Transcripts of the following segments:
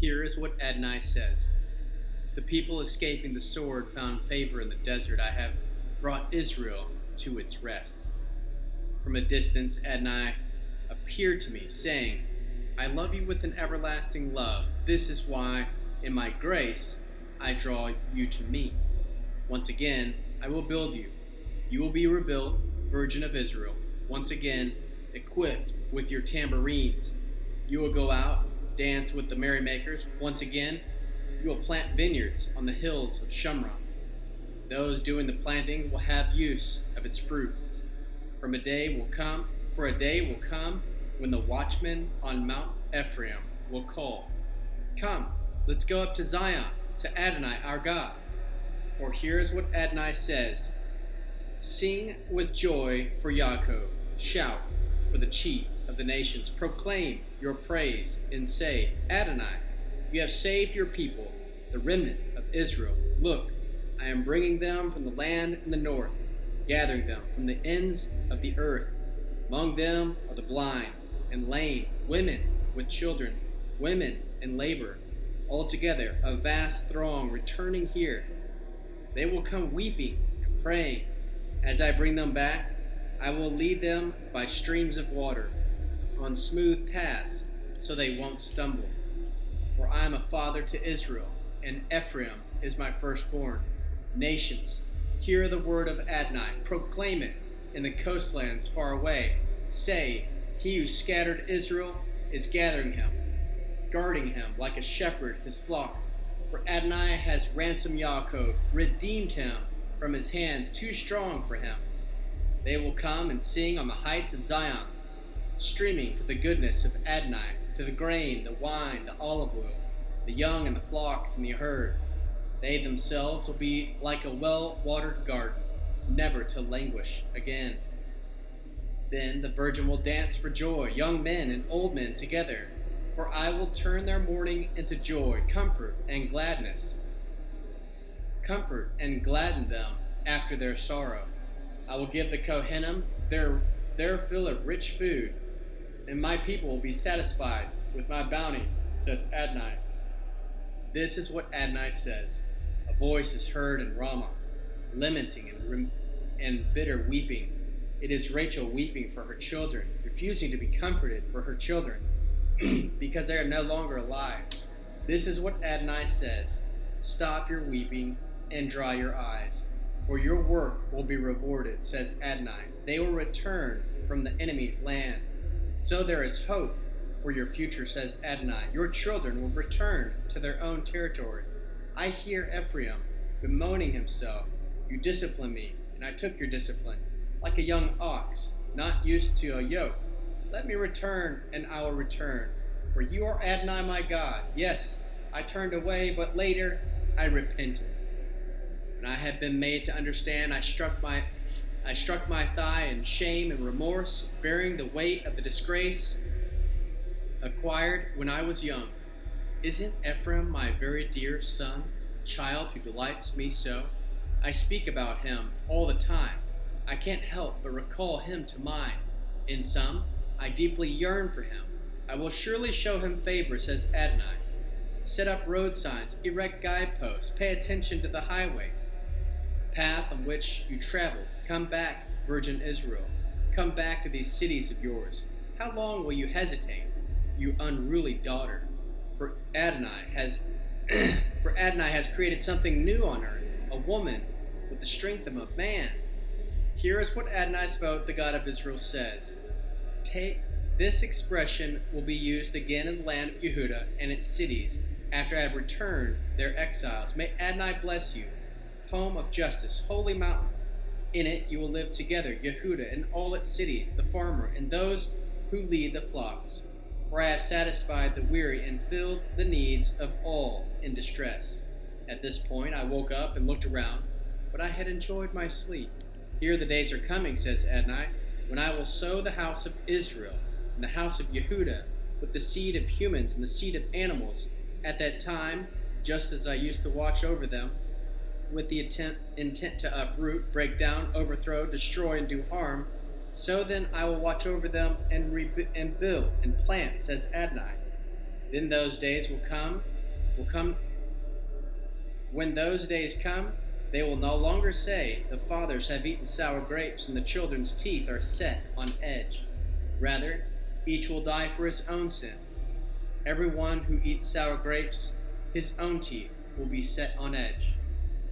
Here is what Adonai says. The people escaping the sword found favor in the desert. I have brought Israel to its rest. From a distance, Adonai appeared to me, saying, I love you with an everlasting love. This is why, in my grace, I draw you to me. Once again, I will build you. You will be rebuilt, Virgin of Israel. Once again, equipped with your tambourines. You will go out, dance with the merrymakers. Once again, you will plant vineyards on the hills of Shumron. Those doing the planting will have use of its fruit. For a day will come when the watchman on Mount Ephraim will call, Come, let's go up to Zion, to Adonai our God. For here is what Adonai says, Sing with joy for Yaakov, shout for the chief of the nations, proclaim your praise and say, Adonai, you have saved your people, the remnant of Israel. Look, I am bringing them from the land in the north, gathering them from the ends of the earth. Among them are the blind and lame, women with children, women in labor, altogether a vast throng returning here. They will come weeping and praying. As I bring them back, I will lead them by streams of water, on smooth paths, so they won't stumble. For I am a father to Israel, and Ephraim is my firstborn. Nations, hear the word of Adonai, proclaim it in the coastlands far away. Say, he who scattered Israel is gathering him, guarding him like a shepherd his flock. For Adonai has ransomed Yaakov, redeemed him from his hands too strong for him. They will come and sing on the heights of Zion, streaming to the goodness of Adonai, to the grain, the wine, the olive oil, the young and the flocks and the herd. They themselves will be like a well-watered garden, never to languish again. Then the virgin will dance for joy, young men and old men together. For I will turn their mourning into joy, comfort and gladness. Comfort and gladden them after their sorrow. I will give the Kohanim their fill of rich food, and my people will be satisfied with my bounty, says Adonai. This is what Adonai says. A voice is heard in Ramah, lamenting and bitter weeping. It is Rachel weeping for her children, refusing to be comforted for her children, because they are no longer alive. This is what Adonai says. Stop your weeping and dry your eyes, for your work will be rewarded, says Adonai. They will return from the enemy's land. So there is hope for your future, says Adonai. Your children will return to their own territory. I hear Ephraim bemoaning himself. You disciplined me, and I took your discipline, like a young ox, not used to a yoke. Let me return, and I will return. For you are Adonai my God. Yes, I turned away, but later I repented. When I had been made to understand, I struck my thigh in shame and remorse, bearing the weight of the disgrace acquired when I was young. Isn't Ephraim my very dear son, a child who delights me so? I speak about him all the time. I can't help but recall him to mind. In sum, I deeply yearn for him. I will surely show him favor, says Adonai. Set up road signs, erect guideposts, pay attention to the highways, the path on which you traveled. Come back, Virgin Israel. Come back to these cities of yours. How long will you hesitate, you unruly daughter? For Adonai has created something new on earth, a woman with the strength of a man. Here is what Adonai Sabaoth, the God of Israel, says. This expression will be used again in the land of Yehuda and its cities after I have returned their exiles. May Adonai bless you, home of justice, holy mountain. In it you will live together, Yehuda and all its cities, the farmer and those who lead the flocks. For I have satisfied the weary and filled the needs of all in distress. At this point I woke up and looked around, but I had enjoyed my sleep. Here the days are coming, says Adonai, when I will sow the house of Israel and the house of Yehuda with the seed of humans and the seed of animals. At that time, just as I used to watch over them, with the intent to uproot, break down, overthrow, destroy, and do harm, so then I will watch over them and build and plant, says Adonai. Then those days will come will come. When those days come, they will no longer say, the fathers have eaten sour grapes and the children's teeth are set on edge. Rather, each will die for his own sin. Everyone who eats sour grapes, his own teeth will be set on edge.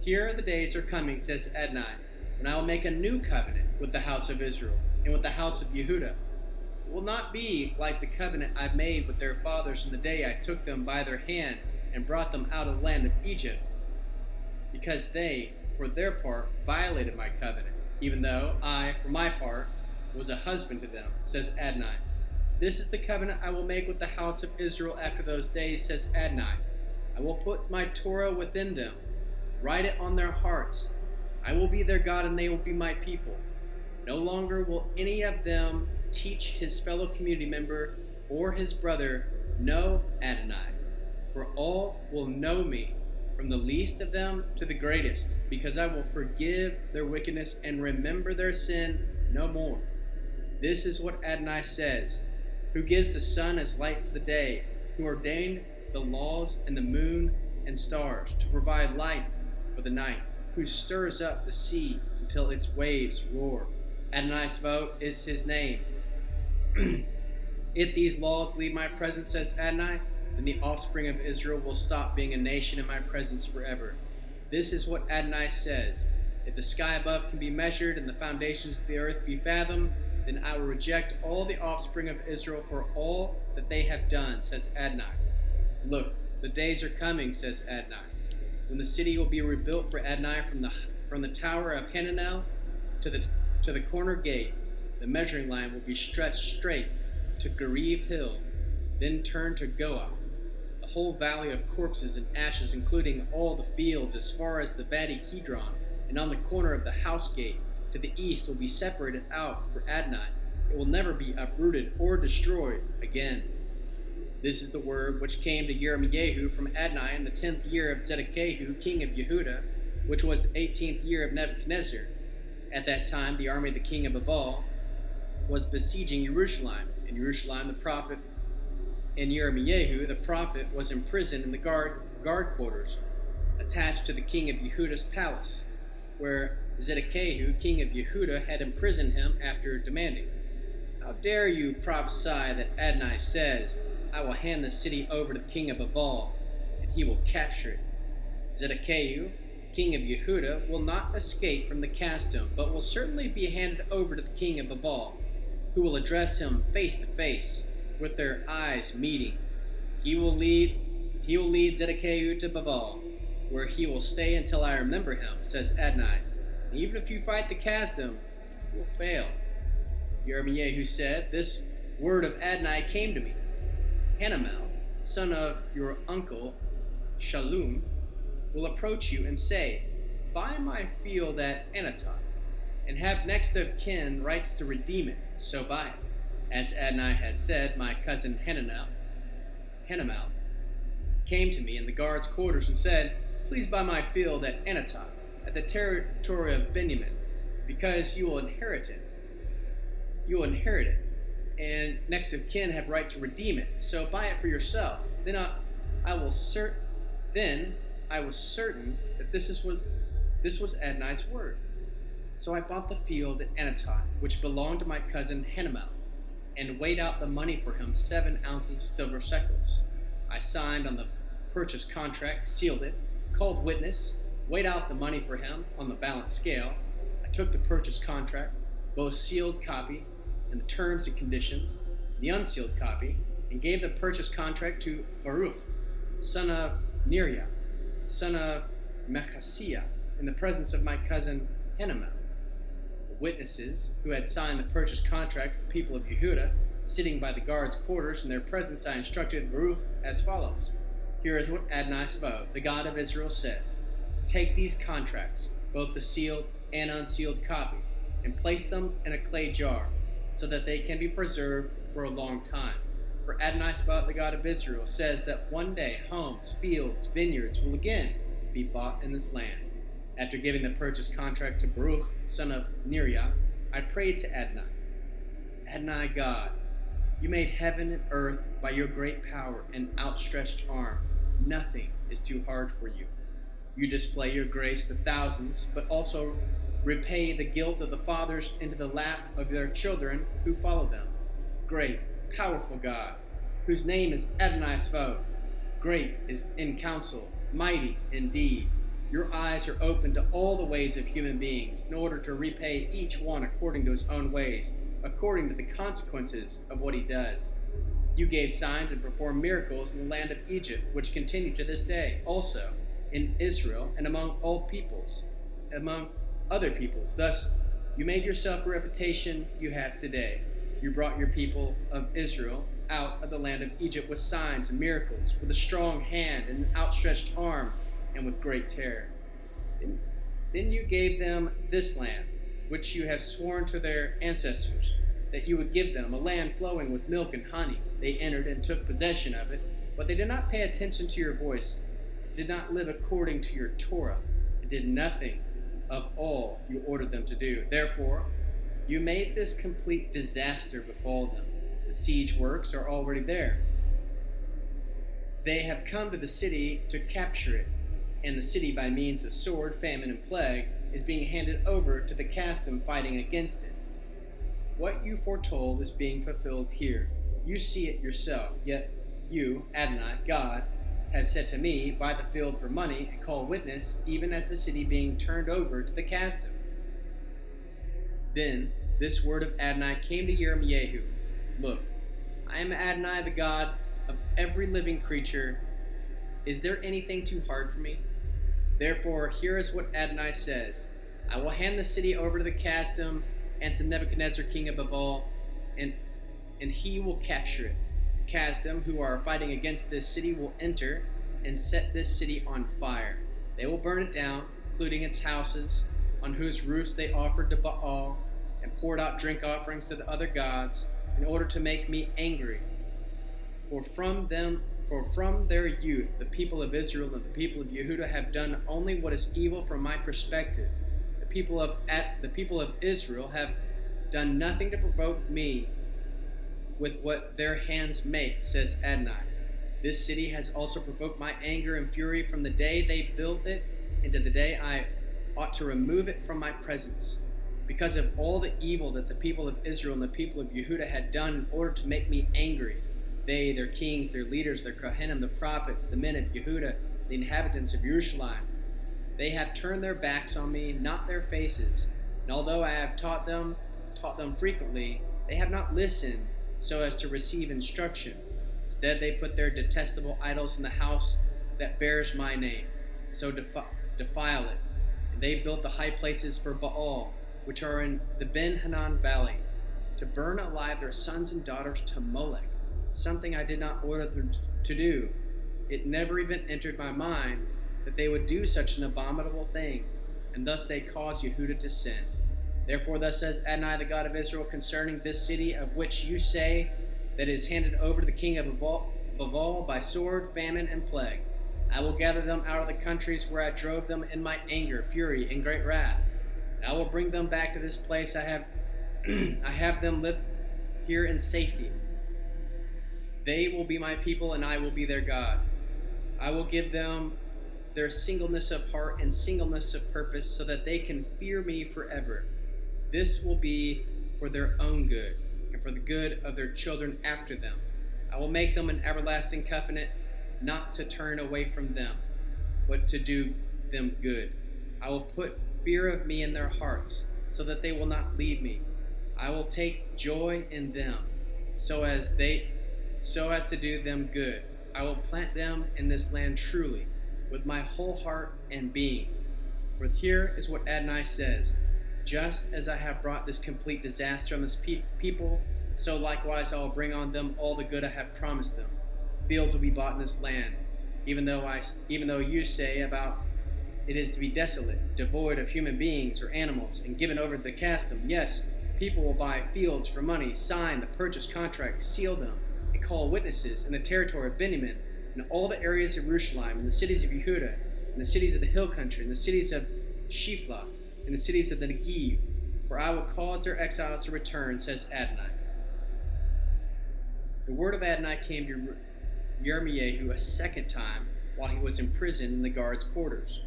Here the days are coming, says Adonai, when I will make a new covenant with the house of Israel and with the house of Yehudah. It will not be like the covenant I made with their fathers in the day I took them by their hand and brought them out of the land of Egypt, because they, for their part, violated my covenant, even though I, for my part, was a husband to them, says Adonai. This is the covenant I will make with the house of Israel after those days, says Adonai. I will put my Torah within them, write it on their hearts. I will be their God and they will be my people. No longer will any of them teach his fellow community member or his brother, know Adonai, for all will know me, from the least of them to the greatest, because I will forgive their wickedness and remember their sin no more. This is what Adonai says, who gives the sun as light for the day, who ordained the laws and the moon and stars to provide light for the night, who stirs up the sea until its waves roar. Adonai Sabaoth is his name. If these laws leave my presence, says Adonai, then the offspring of Israel will stop being a nation in my presence forever. This is what Adonai says. If the sky above can be measured and the foundations of the earth be fathomed, then I will reject all the offspring of Israel for all that they have done, says Adonai. Look, the days are coming, says Adonai, when the city will be rebuilt for Adonai from the tower of Hananel to the corner gate. The measuring line will be stretched straight to Gareve Hill, then turn to Goah. The whole valley of corpses and ashes, including all the fields as far as the Vadi Kidron, and on the corner of the house gate to the east will be separated out for Adonai. It will never be uprooted or destroyed again. This is the word which came to Yirmiyahu from Adonai in the 10th year of Zedekiah, king of Yehudah, which was the 18th year of Nebuchadnezzar. At that time the army of the king of Babel was besieging Jerusalem, and Jerusalem the prophet and Yirmiyahu the prophet was imprisoned in the guard quarters, attached to the king of Yehudah's palace, where Zedekiah, king of Yehudah, had imprisoned him after demanding, How dare you prophesy that Adonai says, I will hand the city over to the king of Babel, and he will capture it. Zedekiah, king of Yehudah, will not escape from the custom, but will certainly be handed over to the king of Babel, who will address him face to face, with their eyes meeting. He will lead Zedekiah to Babel, where he will stay until I remember him, says Adonai. And even if you fight the custom, you will fail. Yirmiyahu said, This word of Adonai came to me. Hanamel, son of your uncle Shallum, will approach you and say, Buy my field at Anatot, and have next of kin rights to redeem it, so buy it. As Adonai had said, my cousin Hanamel came to me in the guard's quarters and said, Please buy my field at Anatot, at the territory of Benjamin, because you will inherit it. You will inherit it, and next of kin have right to redeem it. So buy it for yourself. Then I was certain that this was Adonai's word. So I bought the field at Anatot, which belonged to my cousin Hanamel, and weighed out the money for him 7 ounces of silver shekels. I signed on the purchase contract, sealed it, called witness, weighed out the money for him on the balance scale. I took the purchase contract, both sealed copy and the terms and conditions, the unsealed copy, and gave the purchase contract to Baruch, son of Neriah, son of Mechasiah, in the presence of my cousin Hanamel. The witnesses who had signed the purchase contract with the people of Yehudah, sitting by the guards' quarters, in their presence I instructed Baruch as follows. Here is what Adonai Sabaoth, the God of Israel, says. Take these contracts, both the sealed and unsealed copies, and place them in a clay jar, so that they can be preserved for a long time. For Adonai Sabaoth, the God of Israel, says that one day homes, fields, vineyards will again be bought in this land. After giving the purchase contract to Baruch, son of Neriah, I prayed to Adonai. Adonai God, you made heaven and earth by your great power and outstretched arm. nothing is too hard for you. You display your grace to thousands, but also repay the guilt of the fathers into the lap of their children who follow them. Great, powerful God, whose name is Adonai Svaot, great is in counsel, mighty in deed. Your eyes are open to all the ways of human beings in order to repay each one according to his own ways, according to the consequences of what he does. You gave signs and performed miracles in the land of Egypt, which continue to this day, also in Israel and among all peoples, among other peoples. Thus, you made yourself a reputation you have today. You brought your people of Israel out of the land of Egypt with signs and miracles, with a strong hand and an outstretched arm, and with great terror. Then you gave them this land, which you have sworn to their ancestors, that you would give them, a land flowing with milk and honey. They entered and took possession of it, but they did not pay attention to your voice, did not live according to your Torah, and did nothing of all you ordered them to do. Therefore, you made this complete disaster befall them. The siege works are already there. They have come to the city to capture it, and the city, by means of sword, famine, and plague, is being handed over to the Casdim fighting against it. What you foretold is being fulfilled here. You see it yourself, yet you, Adonai, God, have said to me, buy the field for money and call witness, even as the city being turned over to the Casdim. Then this word of Adonai came to Yirmiyahu. Look, I am Adonai, the God of every living creature. Is there anything too hard for me? Therefore, here is what Adonai says. I will hand the city over to the Casdim and to Nebuchadnezzar, king of Babel, and he will capture it. Casdim, who are fighting against this city, will enter and set this city on fire. They will burn it down, including its houses, on whose roofs they offered to Baal and poured out drink offerings to the other gods, in order to make me angry. For from their youth, the people of Israel and the people of Yehudah have done only what is evil from my perspective. The people of Israel have done nothing to provoke me with what their hands make, says Adonai. This city has also provoked my anger and fury from the day they built it and to the day I ought to remove it from my presence. Because of all the evil that the people of Israel and the people of Yehudah had done in order to make me angry, they, their kings, their leaders, their Kohanim, the prophets, the men of Yehudah, the inhabitants of Jerusalem, they have turned their backs on me, not their faces. And although I have taught them frequently, they have not listened so as to receive instruction. Instead, they put their detestable idols in the house that bears my name, so defile it. And they built the high places for Baal, which are in the Ben-Hanan valley, to burn alive their sons and daughters to Molech, something I did not order them to do. It never even entered my mind that they would do such an abominable thing, and thus they caused Yehudah to sin. Therefore thus says Adonai, the God of Israel, concerning this city of which you say that it is handed over to the king of Babel by sword, famine, and plague. I will gather them out of the countries where I drove them in my anger, fury, and great wrath. And I will bring them back to this place. I have them live here in safety. They will be my people, and I will be their God. I will give them their singleness of heart and singleness of purpose, so that they can fear me forever. This will be for their own good, and for the good of their children after them. I will make them an everlasting covenant, not to turn away from them, but to do them good. I will put fear of me in their hearts, so that they will not leave me. I will take joy in them, so as to do them good. I will plant them in this land truly, with my whole heart and being. For here is what Adonai says: just as I have brought this complete disaster on this people, so likewise I will bring on them all the good I have promised them. Fields will be bought in this land, even though you say about it is to be desolate, devoid of human beings or animals, and given over to the Casdim. Yes, people will buy fields for money, sign the purchase contract, seal them, and call witnesses in the territory of Benjamin, in all the areas of Jerusalem, in the cities of Yehudah, in the cities of the hill country, in the cities of Shephelah, in the cities of the Negev, for I will cause their exiles to return, says Adonai. The word of Adonai came to Yirmiyahu a second time while he was imprisoned in the guard's quarters.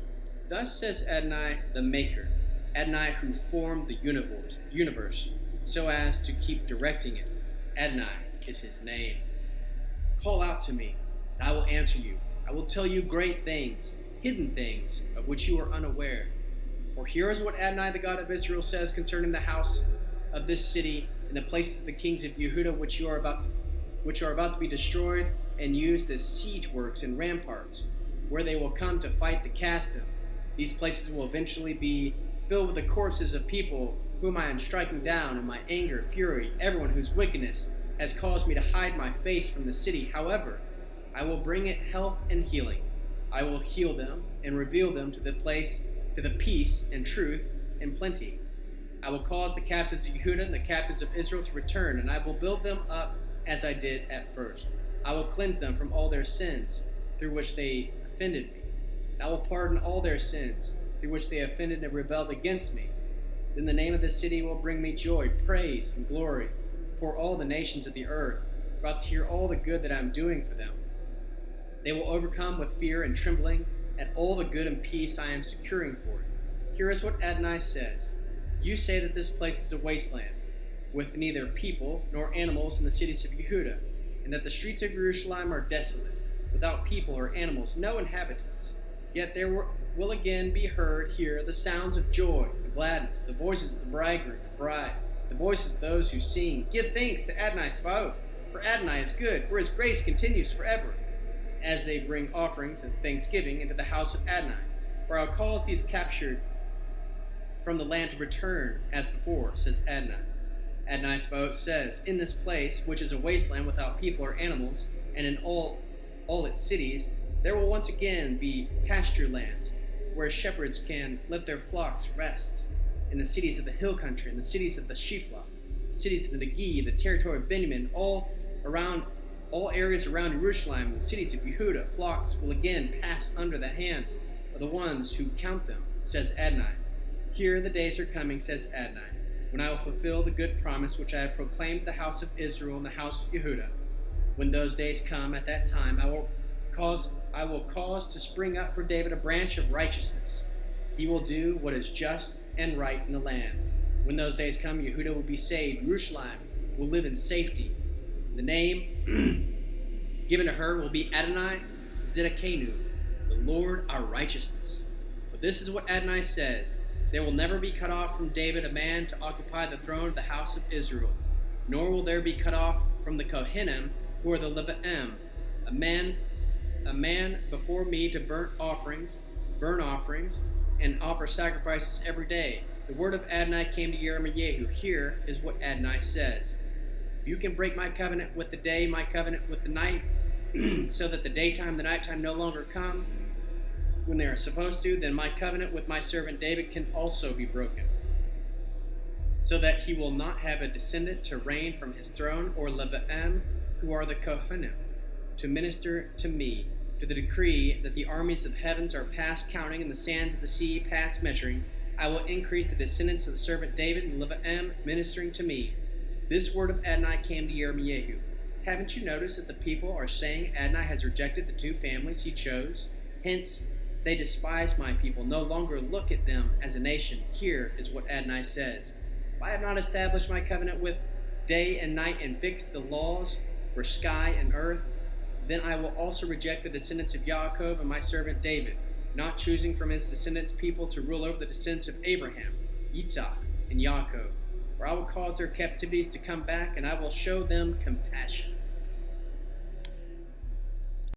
Thus says Adonai the Maker, Adonai who formed the universe so as to keep directing it. Adonai is his name. Call out to me, and I will answer you. I will tell you great things, hidden things, of which you are unaware. For here is what Adonai the God of Israel says concerning the house of this city and the places of the kings of Yehuda which are about to be destroyed and used as siege works and ramparts, where they will come to fight the Casdim. These places will eventually be filled with the corpses of people whom I am striking down in my anger, fury, everyone whose wickedness has caused me to hide my face from the city. However, I will bring it health and healing. I will heal them and reveal them to the peace and truth and plenty. I will cause the captives of Yehuda and the captives of Israel to return, and I will build them up as I did at first. I will cleanse them from all their sins through which they offended me. And I will pardon all their sins through which they offended and rebelled against me. Then the name of the city will bring me joy, praise, and glory before all the nations of the earth, about to hear all the good that I am doing for them. They will overcome with fear and trembling at all the good and peace I am securing for it. Here is what Adonai says. You say that this place is a wasteland, with neither people nor animals in the cities of Yehuda, and that the streets of Jerusalem are desolate, without people or animals, no inhabitants. Yet there will again be heard here the sounds of joy and gladness, the voices of the bridegroom and bride, the voices of those who sing. Give thanks to Adonai Sabaoth, for Adonai is good, for his grace continues forever. As they bring offerings and thanksgiving into the house of Adonai, for I will cause these captured from the land to return as before, says Adonai. Adonai Sabaoth says, in this place, which is a wasteland without people or animals, and in all its cities, there will once again be pasture lands, where shepherds can let their flocks rest. In the cities of the hill country, in the cities of the Shephelah, the cities of the Negi, the territory of Benjamin, all areas around Jerusalem, the cities of Yehuda, flocks will again pass under the hands of the ones who count them, says Adonai. Here the days are coming, says Adonai, when I will fulfill the good promise which I have proclaimed to the house of Israel and the house of Yehuda. When those days come, at that time I will cause to spring up for David a branch of righteousness. He will do what is just and right in the land. When those days come, Yehuda will be saved. Jerusalem will live in safety. The name given to her will be Adonai Zidkenu, the Lord our righteousness. But this is what Adonai says. There will never be cut off from David a man to occupy the throne of the house of Israel, nor will there be cut off from the Kohanim, who are the Levi'im, a man before me to burn offerings, and offer sacrifices every day. The word of Adonai came to Yirmiyahu. Here is what Adonai says. You can break my covenant with the day, my covenant with the night, so that the daytime and the nighttime no longer come when they are supposed to, then my covenant with my servant David can also be broken, so that he will not have a descendant to reign from his throne, or Levi'im, who are the Kohanim, to minister to me, to the decree that the armies of the heavens are past counting and the sands of the sea past measuring. I will increase the descendants of the servant David and Levi'im ministering to me. This word of Adonai came to Yirmiyahu. Haven't you noticed that the people are saying Adonai has rejected the two families he chose? Hence, they despise my people, no longer look at them as a nation. Here is what Adonai says. If I have not established my covenant with day and night and fixed the laws for sky and earth, then I will also reject the descendants of Yaakov and my servant David, not choosing from his descendants people to rule over the descendants of Abraham, Yitzhak, and Yaakov. For I will cause their captivities to come back, and I will show them compassion.